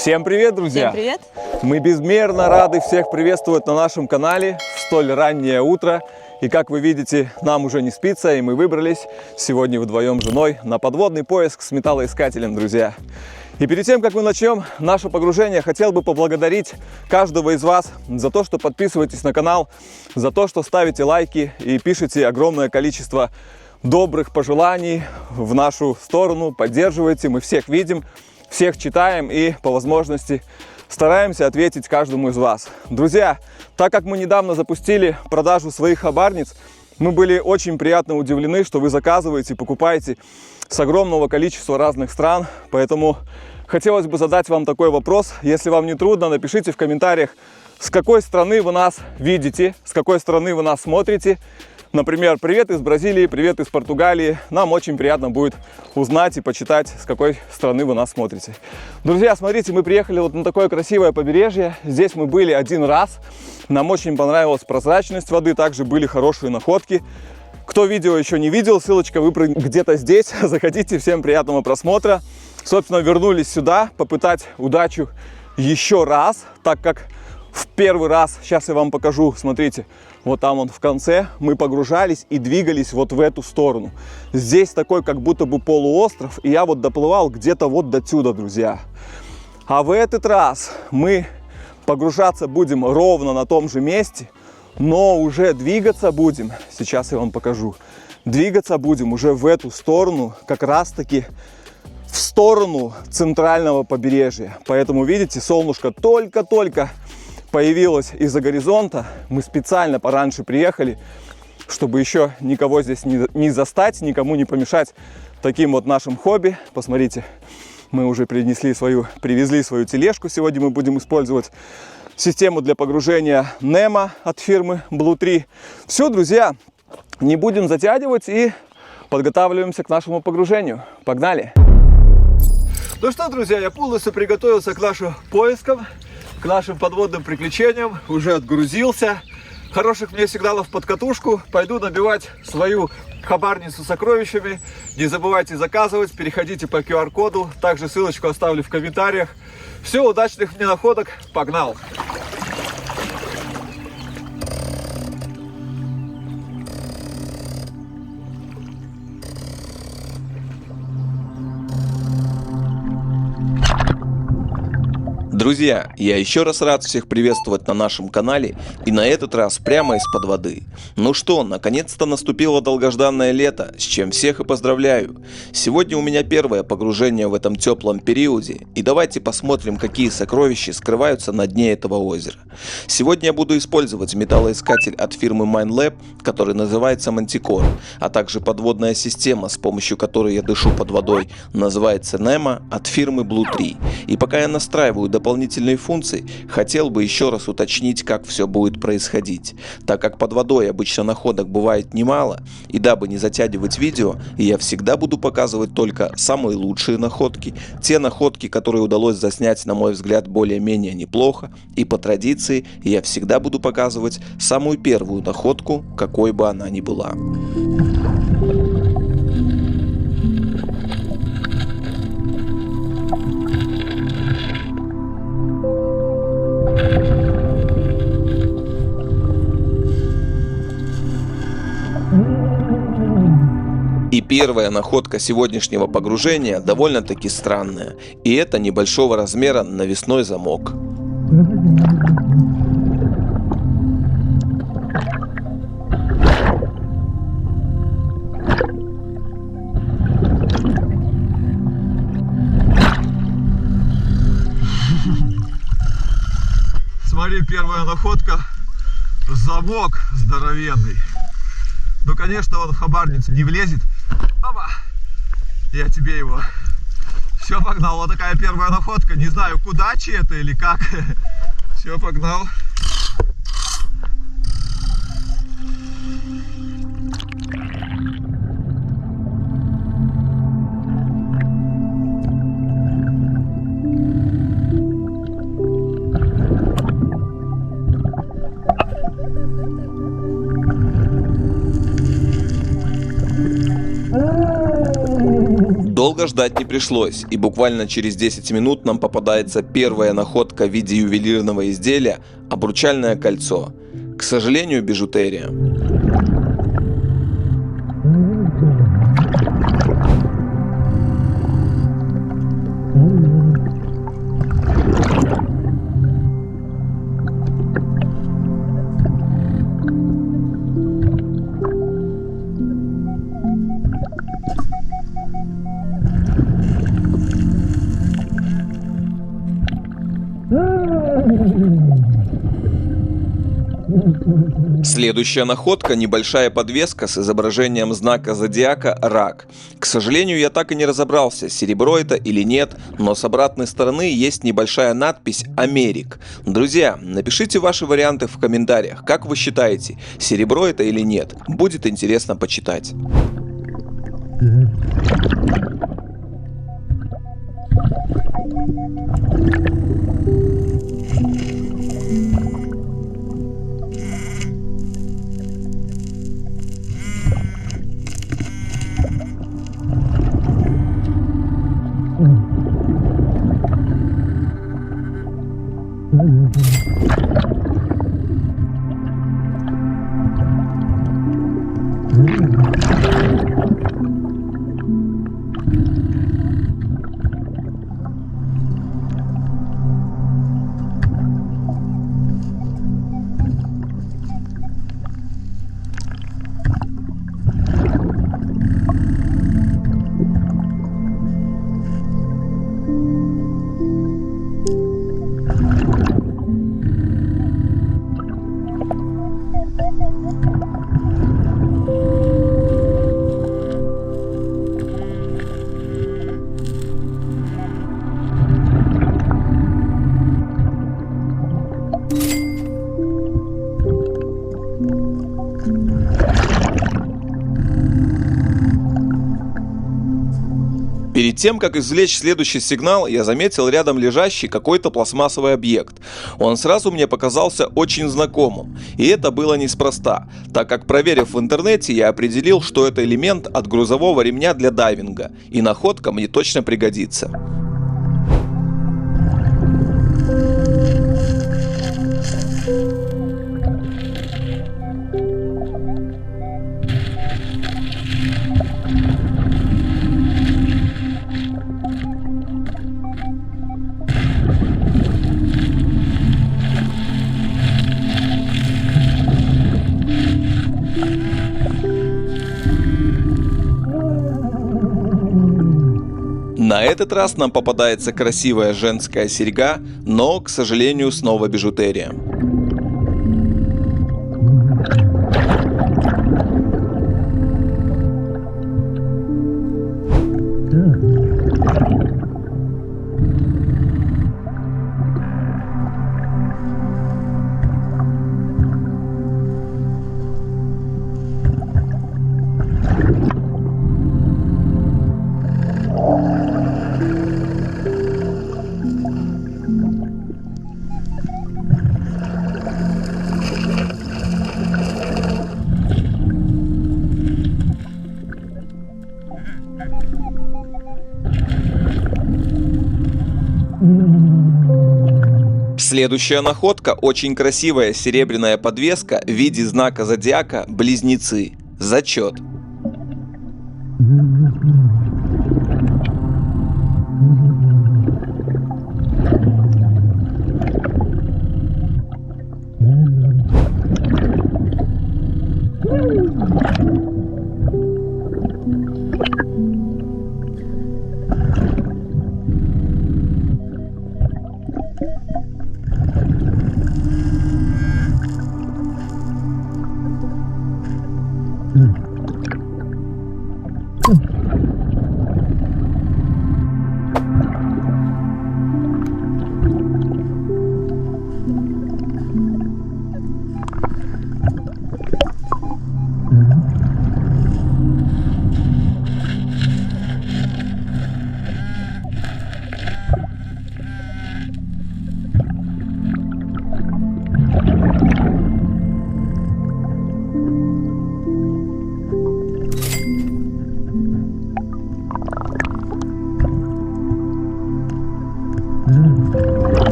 Всем привет, друзья! Всем привет! Мы безмерно рады всех приветствовать на нашем канале в столь раннее утро. И как вы видите, нам уже не спится, и мы выбрались сегодня вдвоем с женой на подводный поиск с металлоискателем, друзья. И перед тем, как мы начнем наше погружение, хотел бы поблагодарить каждого из вас за то, что подписываетесь на канал, за то, что ставите лайки и пишете огромное количество добрых пожеланий в нашу сторону, поддерживаете, мы всех видим, всех читаем и по возможности стараемся ответить каждому из вас. Друзья, так как мы недавно запустили продажу своих хабарниц, мы были очень приятно удивлены, что вы заказываете, покупаете с огромного количества разных стран, поэтому хотелось бы задать вам такой вопрос. Если вам не трудно, напишите в комментариях, с какой страны вы нас видите, с какой страны вы нас смотрите. Например, привет из Бразилии, привет из Португалии. Нам очень приятно будет узнать и почитать, с какой страны вы нас смотрите. Друзья, смотрите, мы приехали вот на такое красивое побережье. Здесь мы были один раз. Нам очень понравилась прозрачность воды, также были хорошие находки. Кто видео еще не видел, ссылочка выпрыгнет где-то здесь. Заходите, всем приятного просмотра. Собственно, вернулись сюда попытать удачу еще раз, так как в первый раз, сейчас я вам покажу, смотрите, вот там он в конце, мы погружались и двигались вот в эту сторону. Здесь такой как будто бы полуостров, и я вот доплывал где-то вот до сюда, друзья. А в этот раз мы погружаться будем ровно на том же месте, но уже двигаться будем, сейчас я вам покажу, двигаться будем уже в эту сторону, как раз таки в сторону центрального побережья. Поэтому, видите, солнышко только-только появилась из-за горизонта. Мы специально пораньше приехали, чтобы еще никого здесь не застать, никому не помешать таким вот нашим хобби. Посмотрите, мы уже привезли свою тележку. Сегодня мы будем использовать систему для погружения NEMA от фирмы Blue 3. Все, друзья, не будем затягивать и подготавливаемся к нашему погружению. Погнали! Ну что, друзья, я полностью приготовился к нашим поискам, к нашим подводным приключениям, уже отгрузился. Хороших мне сигналов под катушку. Пойду набивать свою хабарницу сокровищами. Не забывайте заказывать, переходите по QR-коду. Также ссылочку оставлю в комментариях. Все, удачных мне находок. Погнал! Друзья, я еще раз рад всех приветствовать на нашем канале, и на этот раз прямо из-под воды. Ну что, наконец-то наступило долгожданное лето, с чем всех и поздравляю. Сегодня у меня первое погружение в этом теплом периоде, и давайте посмотрим, какие сокровища скрываются на дне этого озера. Сегодня я буду использовать металлоискатель от фирмы Minelab, который называется Manticore, а также подводная система, с помощью которой я дышу под водой, называется NEMA от фирмы Blue 3. И пока я настраиваю дополнительные функции, хотел бы еще раз уточнить, как все будет происходить. Так как под водой обычно находок бывает немало, и дабы не затягивать видео, я всегда буду показывать только самые лучшие находки, те находки, которые удалось заснять, на мой взгляд, более-менее неплохо, и по традиции я всегда буду показывать самую первую находку, какой бы она ни была. И первая находка сегодняшнего погружения довольно-таки странная, и это небольшого размера навесной замок. Смотри, первая находка, замок здоровенный. Ну, конечно, он в хабарницу не влезет. Опа! Я тебе его. Все, погнал. Вот такая первая находка. Не знаю, куда, это или как. Все, погнал. Долго Долго ждать не пришлось, и буквально через 10 минут нам попадается первая находка в виде ювелирного изделия – обручальное кольцо. К сожалению, бижутерия. Следующая находка – небольшая подвеска с изображением знака зодиака «Рак». К сожалению, я так и не разобрался, серебро это или нет, но с обратной стороны есть небольшая надпись «Америк». Друзья, напишите ваши варианты в комментариях, как вы считаете, серебро это или нет, будет интересно почитать. Перед тем, как извлечь следующий сигнал, я заметил рядом лежащий какой-то пластмассовый объект. Он сразу мне показался очень знакомым. И это было неспроста, так как, проверив в интернете, я определил, что это элемент от грузового ремня для дайвинга. И находка мне точно пригодится. На этот раз нам попадается красивая женская серьга, но, к сожалению, снова бижутерия. Следующая находка – очень красивая серебряная подвеска в виде знака зодиака «Близнецы». Зачет.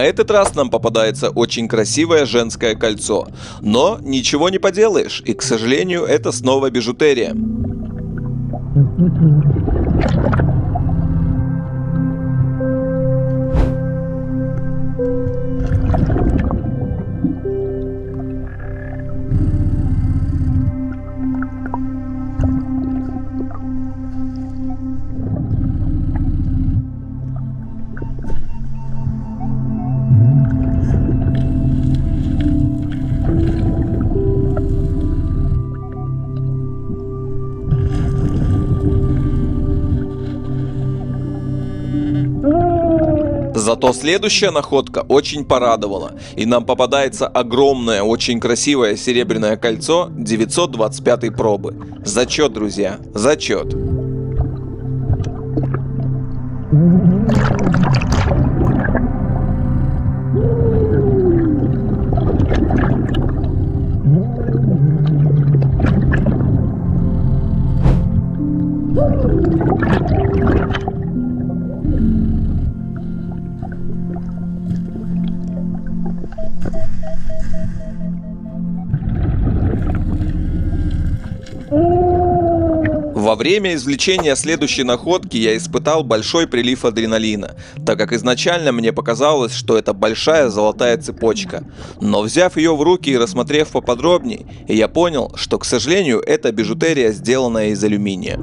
На этот раз нам попадается очень красивое женское кольцо. Но ничего не поделаешь, и, к сожалению, это снова бижутерия. Зато следующая находка очень порадовала, и нам попадается огромное, очень красивое серебряное кольцо 925 пробы. Зачет, друзья, зачет. Во время извлечения следующей находки я испытал большой прилив адреналина, так как изначально мне показалось, что это большая золотая цепочка. Но взяв ее в руки и рассмотрев поподробнее, я понял, что, к сожалению, это бижутерия, сделанная из алюминия.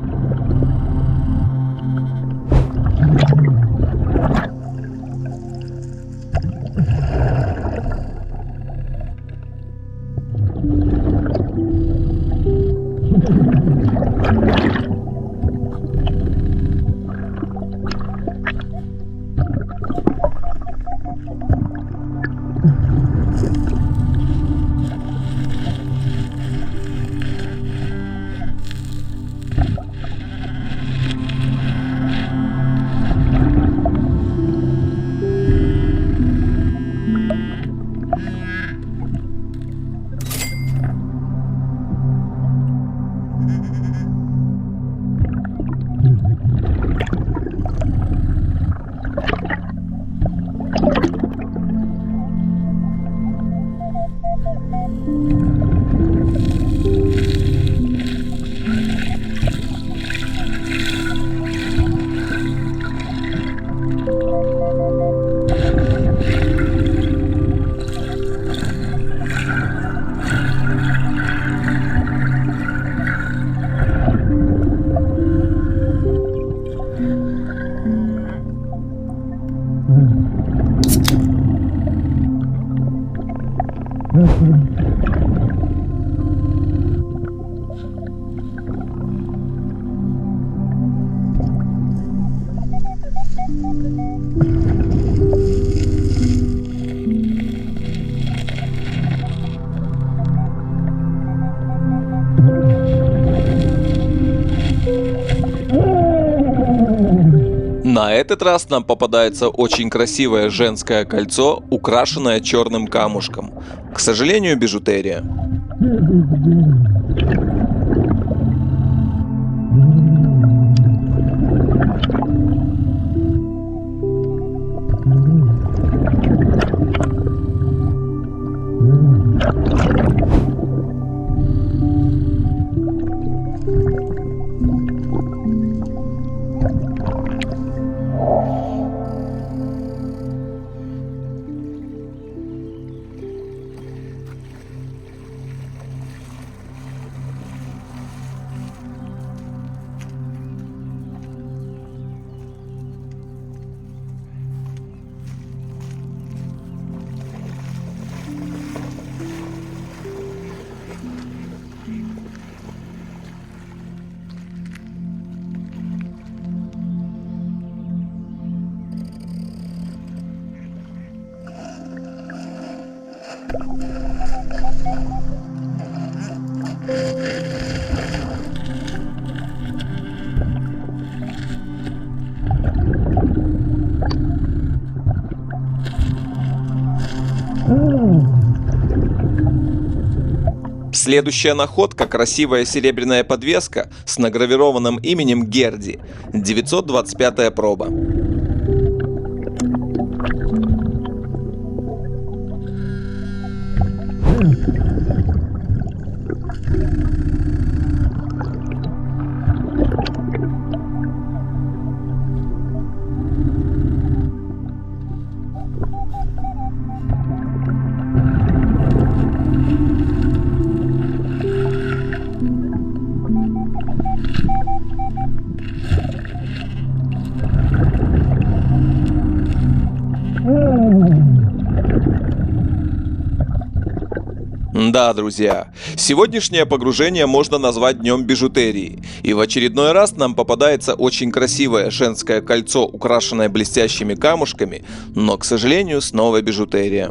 На этот раз нам попадается очень красивое женское кольцо, украшенное черным камушком. К сожалению, бижутерия. Следующая находка – красивая серебряная подвеска с награвированным именем Герди, 925 проба. Да, друзья, сегодняшнее погружение можно назвать днем бижутерии. И в очередной раз нам попадается очень красивое женское кольцо, украшенное блестящими камушками, но, к сожалению, снова бижутерия.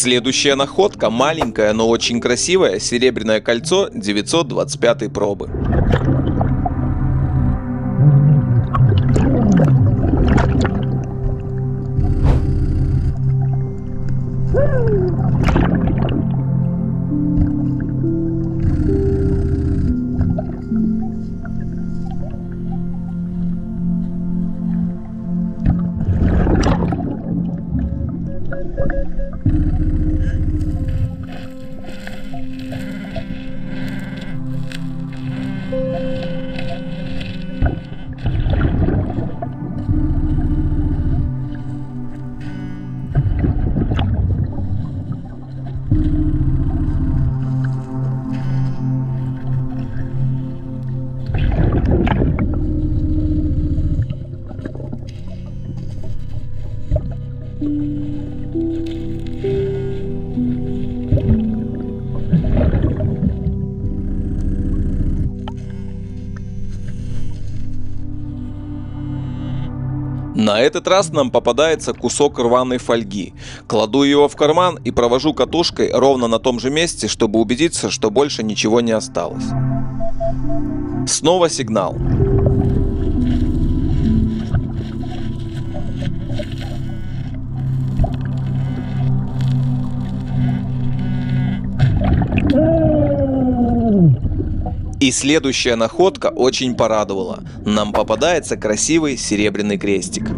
Следующая находка – маленькое, но очень красивое серебряное кольцо 925 пробы. На этот раз нам попадается кусок рваной фольги. Кладу его в карман и провожу катушкой ровно на том же месте, чтобы убедиться, что больше ничего не осталось. Снова сигнал. И следующая находка очень порадовала. Нам попадается красивый серебряный крестик.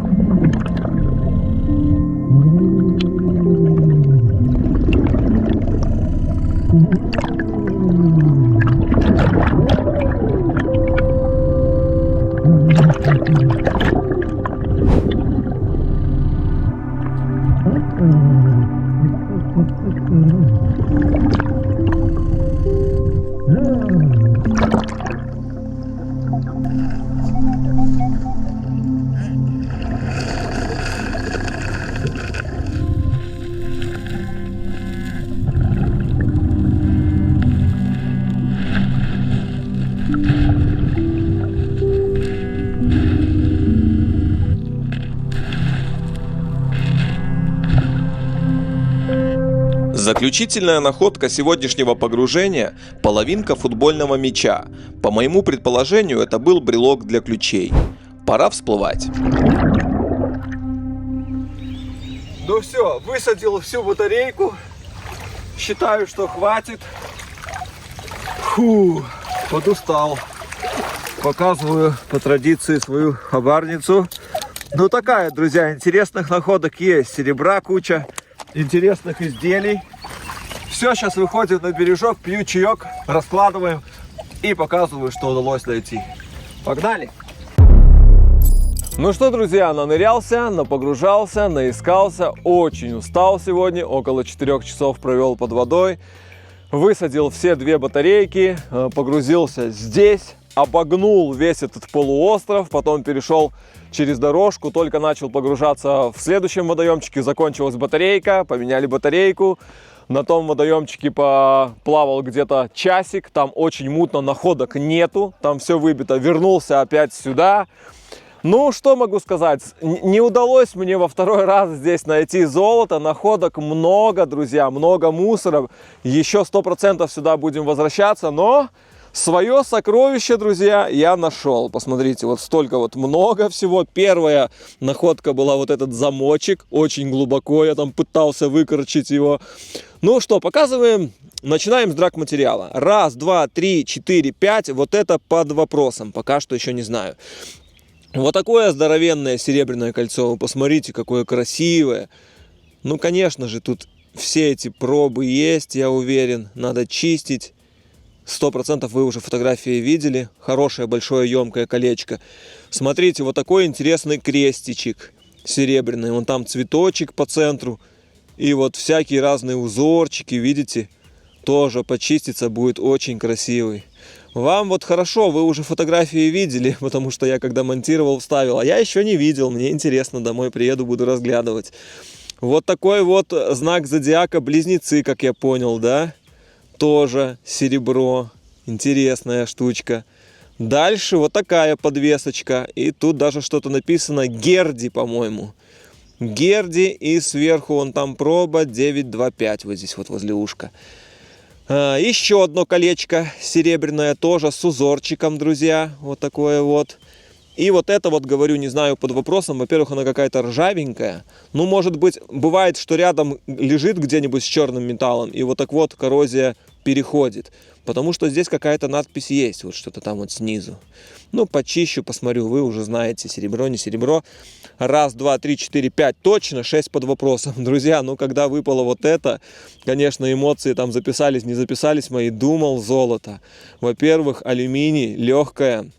Заключительная находка сегодняшнего погружения – половинка футбольного мяча. По моему предположению, это был брелок для ключей. Пора всплывать. Ну все, высадил всю батарейку. Считаю, что хватит. Фу, подустал. Показываю по традиции свою хабарницу. Ну такая, друзья, интересных находок есть. Серебра куча, интересных изделий. Все, сейчас выходим на бережок, пью чаек, раскладываем и показываю, что удалось найти. Погнали! Ну что, друзья, нанырялся, напогружался, наискался, очень устал сегодня, около 4 часов провел под водой, высадил все 2 батарейки, погрузился здесь, обогнул весь этот полуостров, потом перешел через дорожку, только начал погружаться в следующем водоемчике, закончилась батарейка, поменяли батарейку. На том водоемчике поплавал где-то часик, там очень мутно, находок нету, там все выбито, вернулся опять сюда. Ну, что могу сказать, не удалось мне во второй раз здесь найти золото, находок много, друзья, много мусора, еще 100% сюда будем возвращаться, но свое сокровище, друзья, я нашел. Посмотрите, вот столько вот много всего. Первая находка была вот этот замочек, очень глубоко, я там пытался выкорчить его. Ну что, показываем, начинаем с драгматериала. 1, 2, 3, 4, 5, вот это под вопросом, пока что еще не знаю. Вот такое здоровенное серебряное кольцо, вы посмотрите, какое красивое. Ну, конечно же, тут все эти пробы есть, я уверен, надо чистить. 100% вы уже фотографии видели. Хорошее, большое, емкое колечко. Смотрите, вот такой интересный крестичек серебряный. Вон там цветочек по центру. И вот всякие разные узорчики, видите? Тоже почиститься будет очень красивый. Вам вот хорошо, вы уже фотографии видели, потому что я когда монтировал, вставил. А я еще не видел, мне интересно, домой приеду, буду разглядывать. Вот такой вот знак зодиака Близнецы, как я понял, да? Тоже серебро, интересная штучка. Дальше вот такая подвесочка, и тут даже что-то написано Герди, по-моему. Герди, и сверху вон там проба 925, вот здесь вот возле ушка. Еще одно колечко серебряное, тоже с узорчиком, друзья, вот такое вот. И вот это вот, говорю, не знаю, под вопросом. Во-первых, она какая-то ржавенькая. Ну, может быть, бывает, что рядом лежит где-нибудь с черным металлом, и вот так вот коррозия переходит. Потому что здесь какая-то надпись есть, вот что-то там вот снизу. Ну, почищу, посмотрю, вы уже знаете, серебро, не серебро. 1, 2, 3, 4, 5, точно, 6 под вопросом. Друзья, ну, когда выпало вот это, конечно, эмоции там записались, не записались мои. Думал, золото. Во-первых, алюминий, легкое.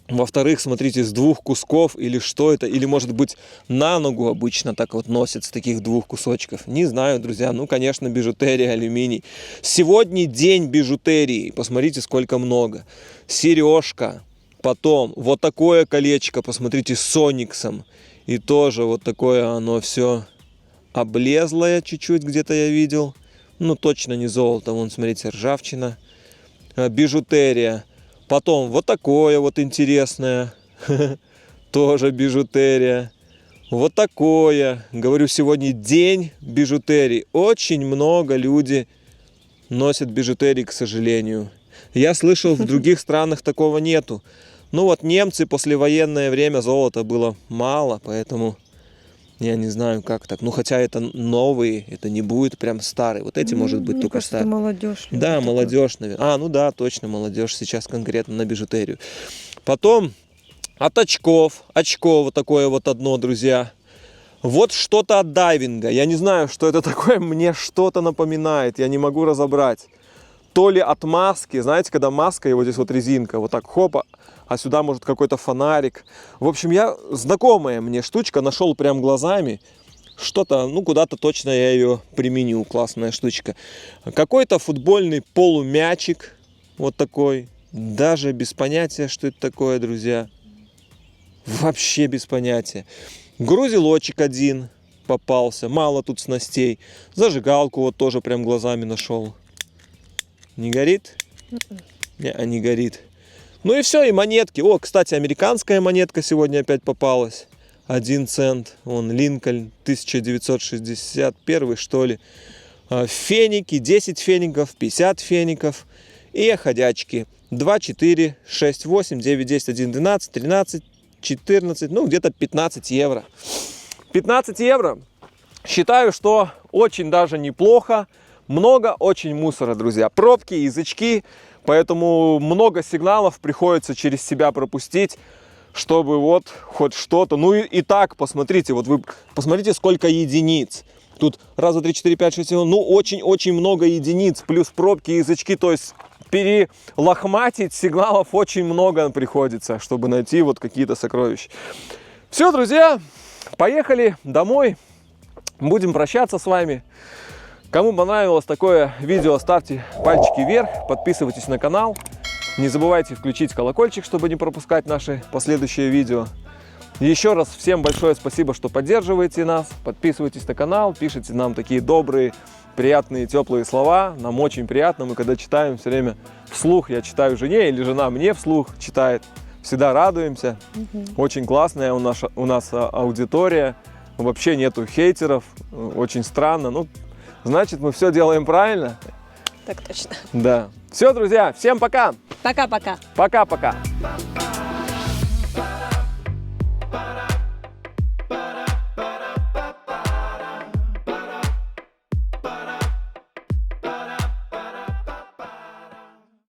Во-вторых, смотрите, с 2 кусков, или что это, или может быть на ногу обычно так вот носят с таких 2 кусочков. Не знаю, друзья, ну, конечно, бижутерия, алюминий. Сегодня день бижутерии, посмотрите, сколько много. Сережка, потом вот такое колечко, посмотрите, с ониксом. И тоже вот такое оно все облезлое чуть-чуть, где-то я видел. Ну, точно не золото, вон, смотрите, ржавчина. Бижутерия. Потом вот такое вот интересное, тоже бижутерия. Вот такое. Говорю, сегодня день бижутерии. Очень много люди носят бижутерии, к сожалению. Я слышал, в других странах такого нету. Ну вот немцы, послевоенное время золота было мало, поэтому я не знаю, как так. Ну, хотя это новые, это не будет прям старый. Вот эти, может быть, только старые. Молодежь. Да, молодежь, наверное. Ну да, точно, молодежь сейчас конкретно на бижутерию. Потом от очков. Очко вот такое вот одно, друзья. Вот что-то от дайвинга. Я не знаю, что это такое. Мне что-то напоминает. Я не могу разобрать. То ли от маски. Знаете, когда маска и вот здесь вот резинка. Вот так хопа. А сюда может какой-то фонарик. В общем, знакомая мне штучка, нашел прям глазами. Что-то, ну, куда-то точно я ее применю. Классная штучка. Какой-то футбольный полумячик. Вот такой. Даже без понятия, что это такое, друзья. Вообще без понятия. Грузилочек один попался. Мало тут снастей. Зажигалку вот тоже прям глазами нашел. Не горит? Не горит. Ну и все, и монетки. О, кстати, американская монетка сегодня опять попалась. 1 цент. Вон, Линкольн, 1961, что ли. Феники, 10 феников, 50 феников. И ходячки. 2, 4, 6, 8, 9, 10, 11, 12, 13, 14, ну где-то 15 евро. 15 евро. Считаю, что очень даже неплохо. Много очень мусора, друзья. Пробки, язычки. Поэтому много сигналов приходится через себя пропустить, чтобы вот хоть что-то. Ну и так, посмотрите, вот вы посмотрите, сколько единиц. Тут раз, два, три, четыре, пять, шесть, семь, ну очень-очень много единиц, плюс пробки, язычки, то есть перелохматить сигналов очень много приходится, чтобы найти вот какие-то сокровища. Все, друзья, поехали домой, будем прощаться с вами. Кому понравилось такое видео, ставьте пальчики вверх, подписывайтесь на канал. Не забывайте включить колокольчик, чтобы не пропускать наши последующие видео. Еще раз всем большое спасибо, что поддерживаете нас, подписывайтесь на канал, пишите нам такие добрые, приятные, теплые слова. Нам очень приятно, мы когда читаем все время вслух, я читаю жене или жена мне вслух читает. Всегда радуемся. Очень классная у нас аудитория, вообще нету хейтеров, очень странно. Ну, значит, мы все делаем правильно. Так точно. Да. Все, друзья, всем пока. Пока-пока. Пока-пока.